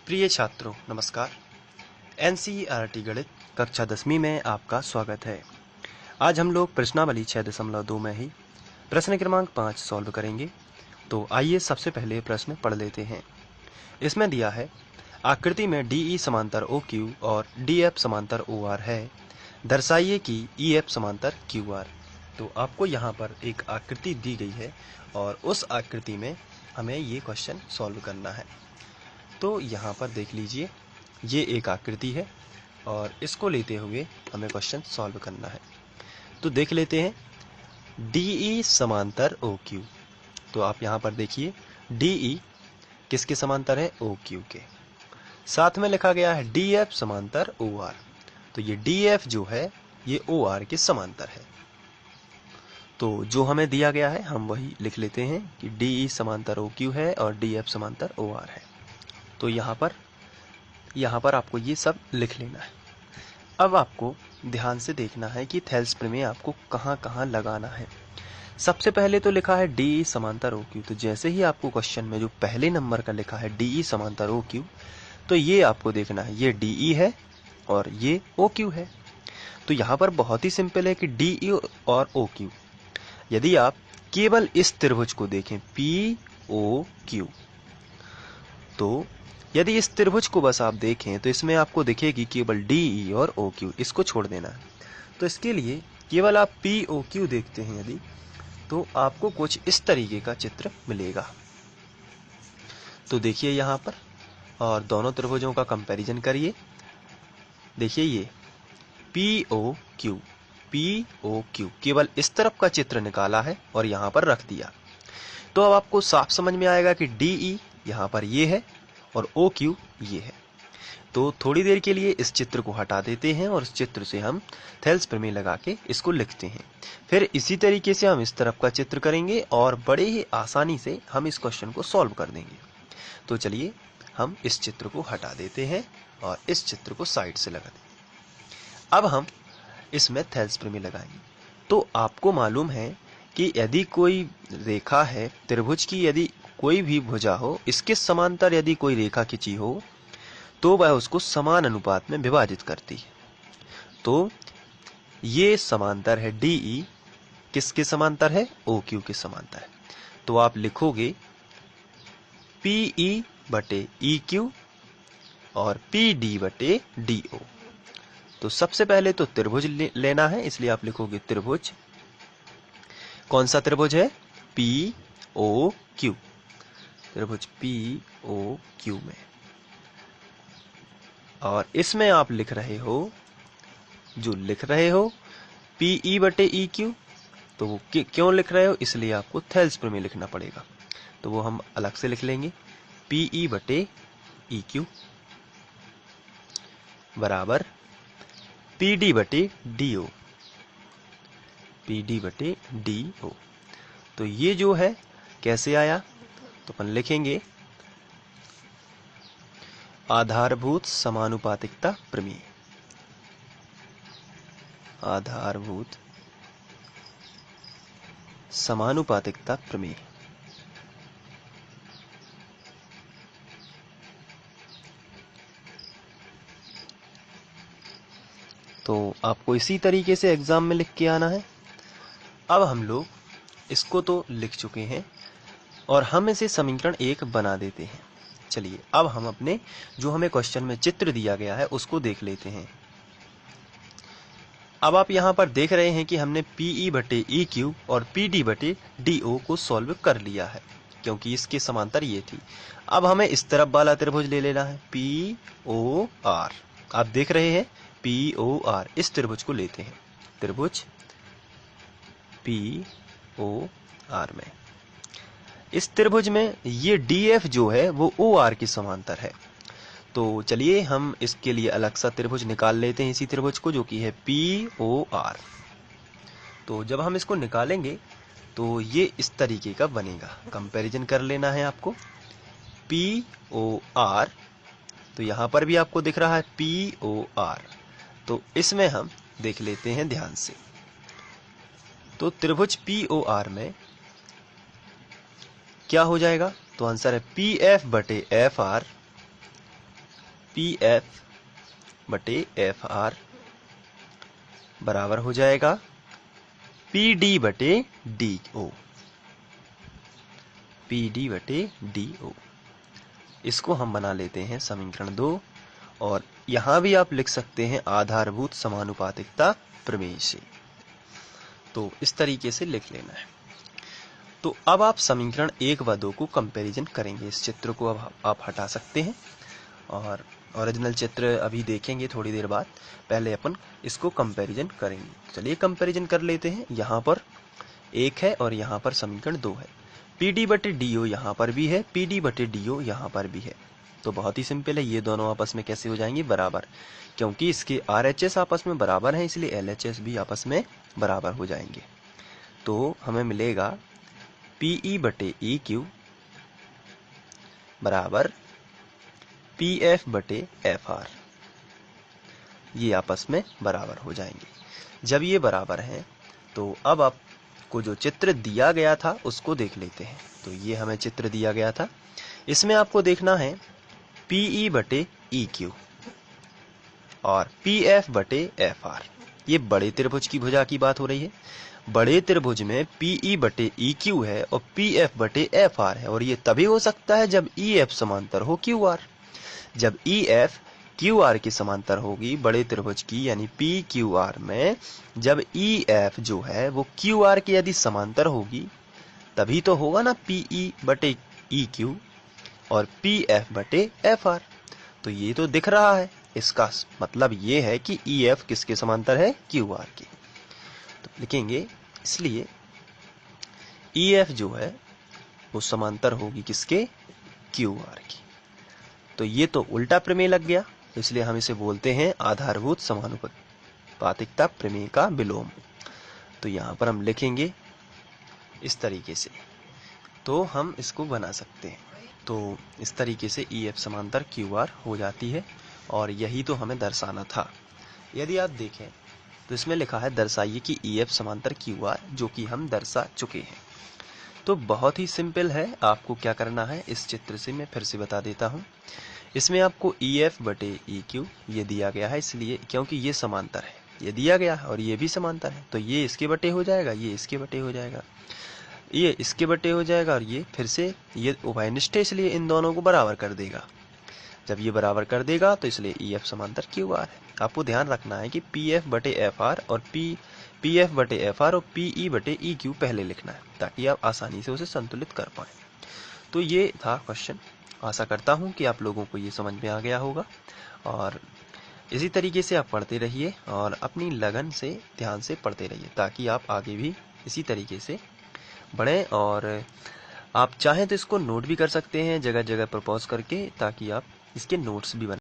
प्रिय छात्रों नमस्कार। एनसीईआरटी गणित कक्षा 10वीं में आपका स्वागत है। आज हम लोग प्रश्नावली 6.2 में ही प्रश्न क्रमांक 5 सॉल्व करेंगे। तो आइए सबसे पहले प्रश्न पढ़ लेते हैं। इसमें दिया है आकृति में DE समांतर OQ और DF समांतर OR है, दर्शाइए कि EF समांतर QR। तो आपको यहाँ पर एक आकृति दी गई है और उस आकृति में हमें ये क्वेश्चन सॉल्व करना है। तो यहाँ पर देख लीजिए, ये एक आकृति है और इसको लेते हुए हमें क्वेश्चन सॉल्व करना है। तो देख लेते हैं DE समांतर OQ। तो आप यहाँ पर देखिए DE किसके समांतर है? OQ के। साथ में लिखा गया है DF समांतर OR। तो ये DF जो है ये OR के समांतर है। तो जो हमें दिया गया है हम वही लिख लेते हैं कि DE समांतर OQ है और DF समांतर OR है। तो यहाँ पर आपको ये सब लिख लेना है। अब आपको ध्यान से देखना है कि थेल्स प्रमेय आपको कहाँ कहाँ लगाना है। सबसे पहले तो लिखा है DE समांतर OQ। तो जैसे ही आपको क्वेश्चन में जो पहले नंबर का लिखा है DE समांतर OQ, तो ये आपको देखना है, ये DE है और ये OQ है। तो यहाँ पर बहुत ही सिंपल है कि DE और OQ, यदि आप केवल इस त्रिभुज को देखें POQ, तो यदि इस त्रिभुज को बस आप देखें तो इसमें आपको दिखेगी केवल DE और OQ, इसको छोड़ देना है। तो इसके लिए केवल आप POQ देखते हैं यदि, तो आपको कुछ इस तरीके का चित्र मिलेगा। तो देखिए यहाँ पर और दोनों त्रिभुजों का कंपैरिजन करिए। देखिए ये POQ केवल इस तरफ का चित्र निकाला है और यहाँ पर रख दिया। तो अब आपको साफ समझ में आएगा कि DE यहाँ पर ये है और OQ ये है। तो थोड़ी देर के लिए इस चित्र को हटा देते हैं और इस चित्र से हम थेल्स प्रमेय लगा के इसको लिखते हैं। फिर इसी तरीके से हम इस तरफ का चित्र करेंगे और बड़े ही आसानी से हम इस क्वेश्चन को सॉल्व कर देंगे। तो चलिए हम इस चित्र को हटा देते हैं और इस चित्र को साइड से लगा देंगे। अब हम इसमें थेल्स प्रमेय लगाएंगे। तो आपको मालूम है कि यदि कोई रेखा है त्रिभुज की, यदि कोई भी भुजा हो, इसके समांतर यदि कोई रेखा खींची हो तो वह उसको समान अनुपात में विभाजित करती है। तो ये समांतर है DE, किसके समांतर है? OQ के समांतर है। तो आप लिखोगे PE बटे EQ और PD बटे DO। तो सबसे पहले तो त्रिभुज लेना है, इसलिए आप लिखोगे त्रिभुज। कौन सा त्रिभुज है? POQ, त्रिभुज POQ में। और इसमें आप लिख रहे हो PE बटे EQ। तो वो क्यों लिख रहे हो? इसलिए आपको थेल्स प्रमेय लिखना पड़ेगा। तो वो हम अलग से लिख लेंगे। PE बटे EQ बराबर PD बटे DO, PD बटे DO। तो ये जो है कैसे आया? तो अपन लिखेंगे आधारभूत समानुपातिकता प्रमेय। आधारभूत समानुपातिकता प्रमेय। तो आपको इसी तरीके से एग्जाम में लिख के आना है। अब हम लोग इसको तो लिख चुके हैं और हम इसे समीकरण 1 बना देते हैं। चलिए अब हम अपने जो हमें क्वेश्चन में चित्र दिया गया है उसको देख लेते हैं। अब आप यहाँ पर देख रहे हैं कि हमने PE बटे EQ और PD बटे DO को सॉल्व कर लिया है, क्योंकि इसके समांतर ये थी। अब हमें इस तरफ वाला त्रिभुज ले लेना है POR। आप देख रहे हैं POR, इस त्रिभुज को लेते हैं, त्रिभुज POR में। इस त्रिभुज में ये DF जो है वो OR के समांतर है। तो चलिए हम इसके लिए अलग सा त्रिभुज निकाल लेते हैं, इसी त्रिभुज को, जो कि है POR। तो जब हम इसको निकालेंगे तो ये इस तरीके का बनेगा। कंपैरिजन कर लेना है आपको POR। तो यहाँ पर भी आपको दिख रहा है POR। तो इसमें हम देख लेते हैं ध्यान से। तो त्रिभुज POR में क्या हो जाएगा? तो आंसर है PF बटे FR PF बटे FR बराबर हो जाएगा PD बटे DO। PD बटे DO इसको हम बना लेते हैं समीकरण 2, और यहां भी आप लिख सकते हैं आधारभूत समानुपातिकता प्रमेय से। तो इस तरीके से लिख लेना है। तो अब आप समीकरण 1 व 2 को कंपैरिजन करेंगे। इस चित्र को अब आप हटा सकते हैं और ओरिजिनल चित्र अभी देखेंगे थोड़ी देर बाद। पहले अपन इसको कंपैरिजन करेंगे। चलिए कंपैरिजन कर लेते हैं। यहाँ पर 1 है और यहाँ पर समीकरण 2 है। PD बटे DO यहाँ पर भी है, PD बटे DO यहाँ पर भी है। तो बहुत ही सिंपल है, ये दोनों आपस में कैसे हो जाएंगे? बराबर। क्योंकि इसके RHS आपस में बराबर हैं, इसलिए LHS भी आपस में बराबर हो जाएंगे। तो हमें मिलेगा PE बटे EQ बराबर PF बटे FR। ये आपस में बराबर हो जाएंगे। जब ये बराबर हैं तो अब आपको जो चित्र दिया गया था उसको देख लेते हैं। तो ये हमें चित्र दिया गया था, इसमें आपको देखना है PE बटे EQ और PF बटे FR। ये बड़े त्रिभुज की भुजा की बात हो रही है। बड़े त्रिभुज में PE बटे EQ है और PF बटे FR है, और ये तभी हो सकता है जब EF समांतर हो QR। जब EF QR के समांतर होगी बड़े त्रिभुज की, यानी PQR में जब EF जो है वो QR के यदि समांतर होगी तभी तो होगा ना PE बटे EQ और PF बटे FR। तो ये तो दिख रहा है, इसका मतलब ये है कि EF किसके समांतर है? QR के। तो लिखेंगे इसलिए EF जो है वो समांतर होगी किसके? QR की। तो ये तो उल्टा प्रमेय लग गया, इसलिए हम इसे बोलते हैं आधारभूत समानुपातिकता प्रमेय का विलोम। तो यहाँ पर हम लिखेंगे इस तरीके से, तो हम इसको बना सकते हैं। तो इस तरीके से EF समांतर QR हो जाती है, और यही तो हमें दर्शाना था। यदि आप देखें तो इसमें लिखा है दर्शाइए कि EF समांतर QR, जो कि हम दर्शा चुके हैं। तो बहुत ही सिंपल है, आपको क्या करना है इस चित्र से मैं फिर से बता देता हूँ। इसमें आपको EF बटे EQ ये दिया गया है, इसलिए क्योंकि ये समांतर है, ये दिया गया है और ये भी समांतर है, तो ये इसके बटे हो जाएगा, ये इसके बटे हो जाएगा, ये इसके बटे हो जाएगा, और ये फिर से ये उभयनिष्ठ है इसलिए इन दोनों को बराबर कर देगा। जब ये बराबर कर देगा तो इसलिए EF समांतर QR है। आपको ध्यान रखना है कि PF बटे FR और PF बटे FR और PE बटे EQ पहले लिखना है, ताकि आप आसानी से उसे संतुलित कर पाएं। तो ये था क्वेश्चन। आशा करता हूँ कि आप लोगों को ये समझ में आ गया होगा, और इसी तरीके से आप पढ़ते रहिए और अपनी लगन से ध्यान से पढ़ते रहिए, ताकि आप आगे भी इसी तरीके से बढ़ें। और आप चाहें तो इसको नोट भी कर सकते हैं जगह जगह पर पॉज करके, ताकि आप इसके नोट्स भी बना